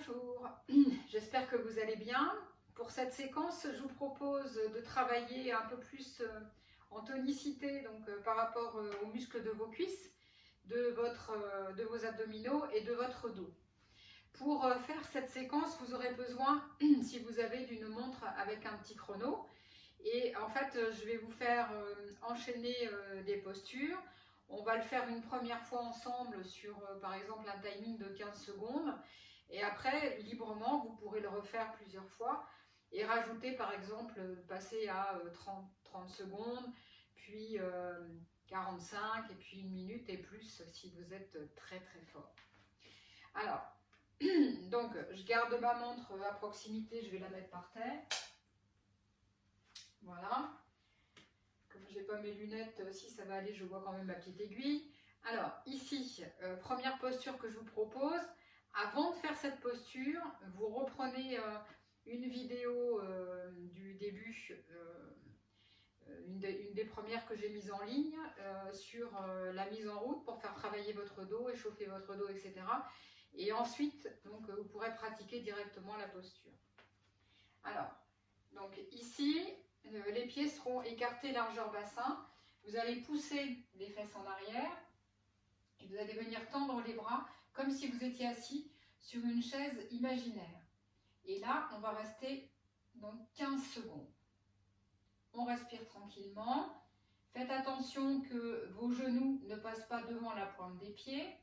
Bonjour, j'espère que vous allez bien. Pour cette séquence, je vous propose de travailler un peu plus en tonicité, donc par rapport aux muscles de vos cuisses, de vos abdominaux et de votre dos. Pour faire cette séquence, vous aurez besoin, si vous avez, d'une montre avec un petit chrono. Et en fait, je vais vous faire enchaîner des postures. On va le faire une première fois ensemble sur, par exemple, un timing de 15 secondes. Et après, librement, vous pourrez le refaire plusieurs fois et rajouter, par exemple, passer à 30 secondes, puis 45, et puis 1 minute et plus si vous êtes très très fort. Alors, donc, je garde ma montre à proximité, je vais la mettre par terre. Voilà. Comme je n'ai pas mes lunettes, si ça va aller, je vois quand même ma petite aiguille. Alors, ici, première posture que je vous propose. Avant de faire cette posture, vous reprenez une vidéo du début, une des premières que j'ai mise en ligne, sur la mise en route pour faire travailler votre dos, échauffer votre dos, etc. Et ensuite, donc, vous pourrez pratiquer directement la posture. Alors, donc ici, les pieds seront écartés largeur bassin. Vous allez pousser les fesses en arrière et vous allez venir tendre les bras comme si vous étiez assis sur une chaise imaginaire. Et là, on va rester dans 15 secondes. On respire tranquillement. Faites attention que vos genoux ne passent pas devant la pointe des pieds.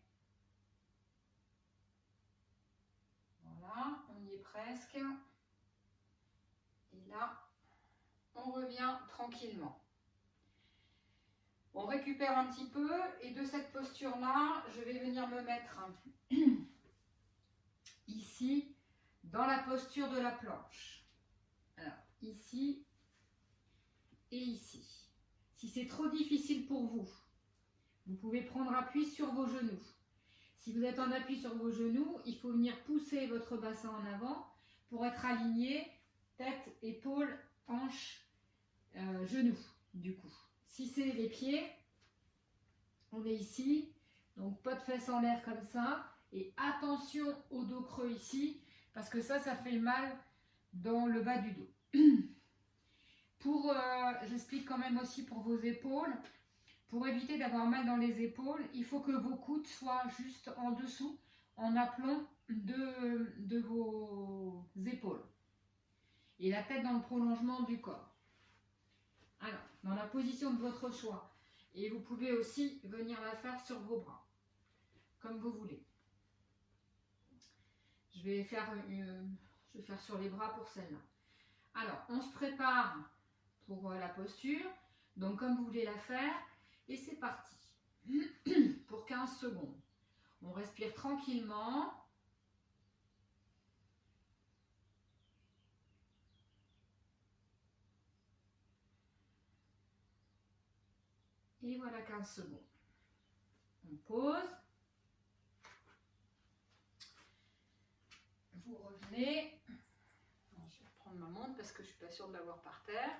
Voilà, on y est presque. Et là, on revient tranquillement. On récupère un petit peu et de cette posture-là, je vais venir me mettre ici, dans la posture de la planche. Alors, ici et ici. Si c'est trop difficile pour vous, vous pouvez prendre appui sur vos genoux. Si vous êtes en appui sur vos genoux, il faut venir pousser votre bassin en avant pour être aligné, tête, épaules, hanches, genoux, du coup. Si c'est les pieds, on est ici, donc pas de fesses en l'air comme ça, et attention au dos creux ici, parce que ça fait mal dans le bas du dos. J'explique quand même aussi pour vos épaules, pour éviter d'avoir mal dans les épaules, il faut que vos coudes soient juste en dessous, en aplomb de vos épaules, et la tête dans le prolongement du corps. Alors, dans la position de votre choix. Et vous pouvez aussi venir la faire sur vos bras, comme vous voulez. Je vais faire sur les bras pour celle-là. Alors, on se prépare pour la posture. Donc, comme vous voulez la faire. Et c'est parti. Pour 15 secondes. On respire tranquillement. Et voilà 15 secondes. On pose. Vous revenez. Je vais reprendre ma montre parce que je ne suis pas sûre de l'avoir par terre.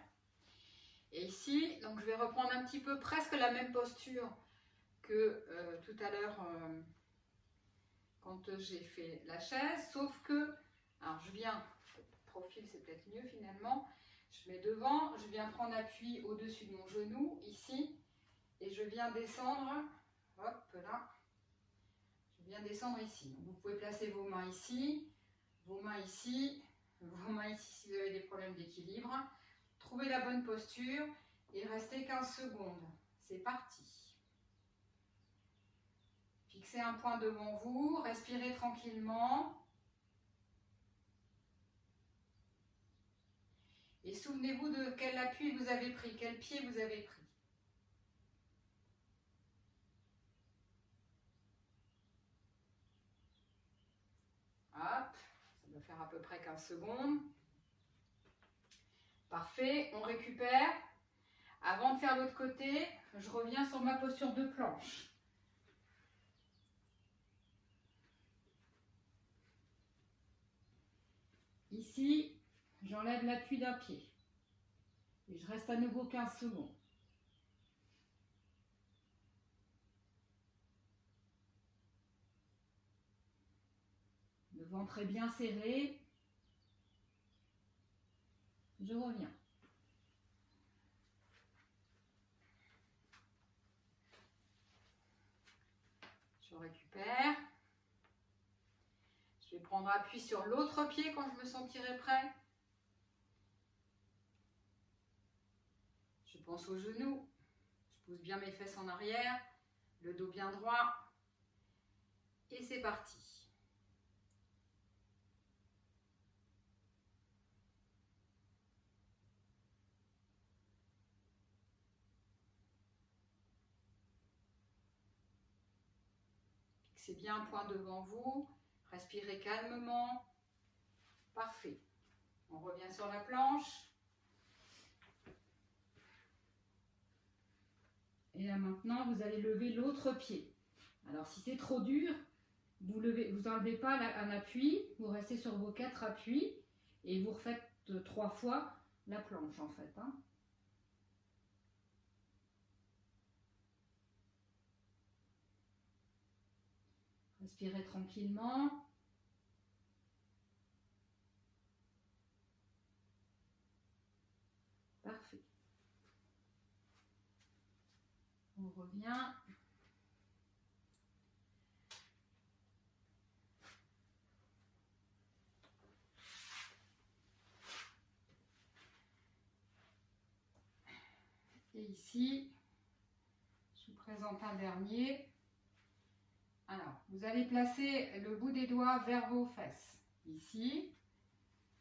Et ici, donc je vais reprendre un petit peu presque la même posture que tout à l'heure quand j'ai fait la chaise. Sauf que, alors je viens, profil c'est peut-être mieux finalement. Je mets devant, je viens prendre appui au-dessus de mon genou, ici. Et je viens descendre, hop là, je viens descendre ici. Donc vous pouvez placer vos mains ici, vos mains ici si vous avez des problèmes d'équilibre. Trouvez la bonne posture et restez 15 secondes. C'est parti. Fixez un point devant vous, respirez tranquillement. Et souvenez-vous de quel appui vous avez pris, quel pied vous avez pris. Hop, ça va faire à peu près 15 secondes. Parfait, on récupère. Avant de faire l'autre côté, je reviens sur ma posture de planche. Ici, j'enlève l'appui d'un pied. Et je reste à nouveau 15 secondes. Ne ventre est bien serré. Je reviens. Je récupère. Je vais prendre appui sur l'autre pied quand je me sentirai prêt. Je pense aux genoux. Je pousse bien mes fesses en arrière, le dos bien droit. Et c'est parti. Fixez bien un point devant vous. Respirez calmement. Parfait. On revient sur la planche. Et là maintenant, vous allez lever l'autre pied. Alors si c'est trop dur, vous n'enlevez pas un appui, vous restez sur vos 4 appuis et vous refaites 3 fois la planche en fait. Hein. Respirez tranquillement. Parfait. On revient. Et ici, je vous présente un dernier. Alors, vous allez placer le bout des doigts vers vos fesses. Ici,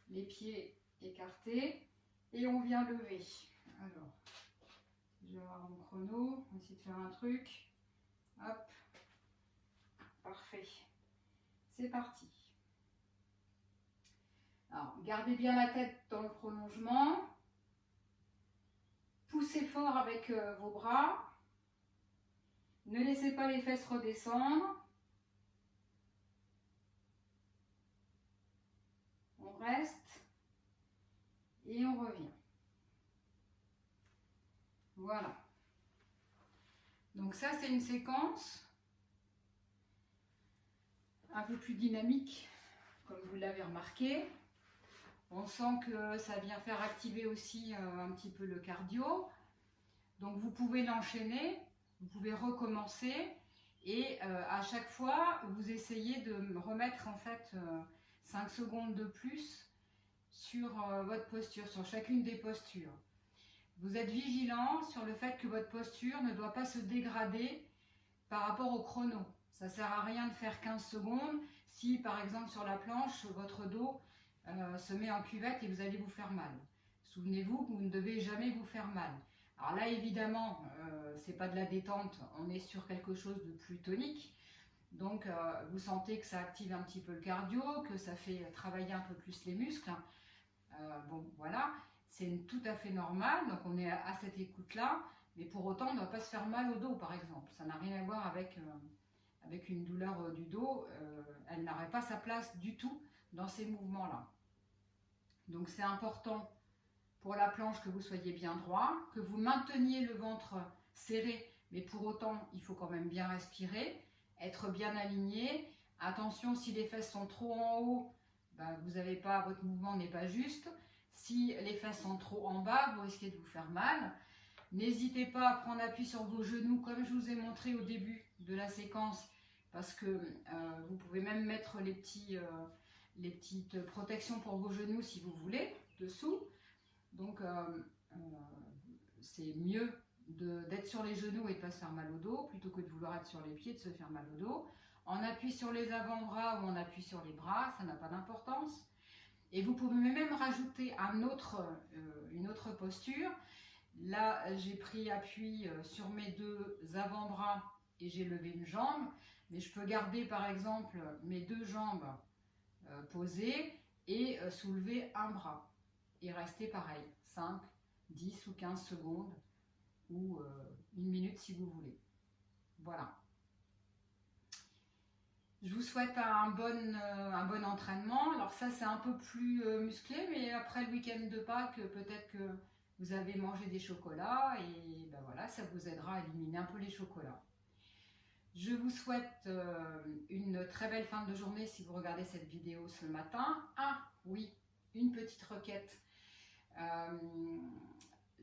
les pieds écartés et on vient lever. Alors, je vais avoir mon chrono, on va essayer de faire un truc. Hop, parfait. C'est parti. Alors, gardez bien la tête dans le prolongement. Poussez fort avec vos bras. Ne laissez pas les fesses redescendre. On reste et on revient. Voilà. Donc ça, c'est une séquence un peu plus dynamique, comme vous l'avez remarqué. On sent que ça vient faire activer aussi un petit peu le cardio. Donc vous pouvez l'enchaîner, vous pouvez recommencer et à chaque fois, vous essayez de remettre en fait 5 secondes de plus sur votre posture, sur chacune des postures. Vous êtes vigilant sur le fait que votre posture ne doit pas se dégrader par rapport au chrono. Ça ne sert à rien de faire 15 secondes si par exemple sur la planche, votre dos se met en cuvette et vous allez vous faire mal. Souvenez-vous que vous ne devez jamais vous faire mal. Alors là évidemment, c'est pas de la détente, on est sur quelque chose de plus tonique. Donc vous sentez que ça active un petit peu le cardio, que ça fait travailler un peu plus les muscles. Bon voilà, c'est tout à fait normal, donc on est à cette écoute-là, mais pour autant on ne doit pas se faire mal au dos par exemple. Ça n'a rien à voir avec une douleur du dos, elle n'aurait pas sa place du tout dans ces mouvements-là. Donc c'est important pour la planche que vous soyez bien droit, que vous mainteniez le ventre serré, mais pour autant il faut quand même bien respirer, être bien aligné. Attention, si les fesses sont trop en haut, ben, vous avez pas, votre mouvement n'est pas juste. Si les fesses sont trop en bas, vous risquez de vous faire mal. N'hésitez pas à prendre appui sur vos genoux comme je vous ai montré au début de la séquence, parce que vous pouvez même mettre les petites protections pour vos genoux si vous voulez, dessous. Donc c'est mieux d'être sur les genoux et de ne pas se faire mal au dos, plutôt que de vouloir être sur les pieds et de se faire mal au dos. On appuie sur les avant-bras ou on appuie sur les bras, ça n'a pas d'importance. Et vous pouvez même rajouter une autre posture. Là, j'ai pris appui sur mes 2 avant-bras et j'ai levé une jambe. Mais je peux garder par exemple mes 2 jambes posées et soulever un bras. Et rester pareil, 5, 10 ou 15 secondes ou 1 minute si vous voulez. Voilà. Je vous souhaite un bon entraînement. Alors ça, c'est un peu plus musclé, mais après le week-end de Pâques, peut-être que vous avez mangé des chocolats et ben voilà, ça vous aidera à éliminer un peu les chocolats. Je vous souhaite une très belle fin de journée si vous regardez cette vidéo ce matin. Ah oui, une petite requête.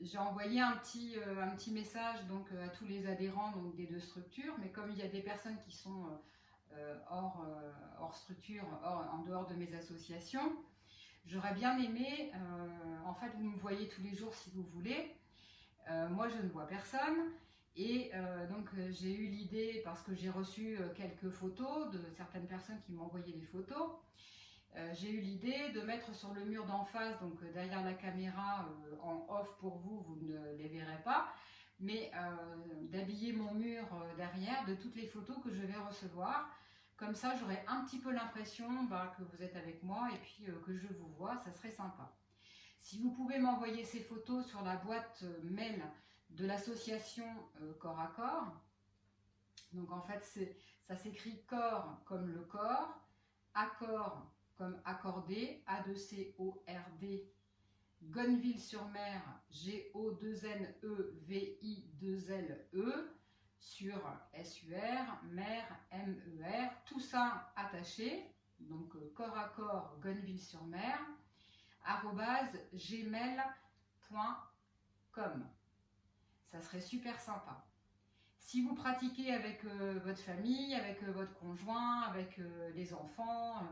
J'ai envoyé un petit message donc, à tous les adhérents donc, des deux structures, mais comme il y a des personnes qui sont hors structure, en dehors de mes associations, j'aurais bien aimé, en fait vous me voyez tous les jours si vous voulez, moi je ne vois personne, et donc j'ai eu l'idée, parce que j'ai reçu quelques photos de certaines personnes qui m'ont envoyé des photos, j'ai eu l'idée de mettre sur le mur d'en face, donc derrière la caméra, en off pour vous, vous ne les verrez pas, mais d'habiller mon mur derrière de toutes les photos que je vais recevoir. Comme ça, j'aurai un petit peu l'impression que vous êtes avec moi et puis que je vous vois, ça serait sympa. Si vous pouvez m'envoyer ces photos sur la boîte mail de l'association Corps à Corps, donc en fait ça s'écrit corps comme le corps, accord comme accordé, A2CORD, Gonneville-sur-Mer, G-O-2-N-E-V-I-2-L-E, sur SUR, mer, MER, tout ça attaché, donc corps à corps, Gonneville-sur-Mer, @gmail.com. Ça serait super sympa. Si vous pratiquez avec votre famille, avec votre conjoint, avec les enfants,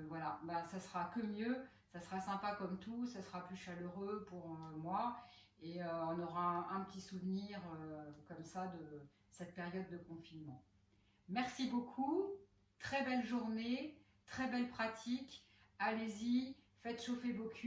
voilà, ça sera que mieux, ça sera sympa comme tout, ça sera plus chaleureux pour moi, et on aura un petit souvenir comme ça de cette période de confinement. Merci beaucoup, très belle journée, très belle pratique, allez-y, faites chauffer vos cuisses.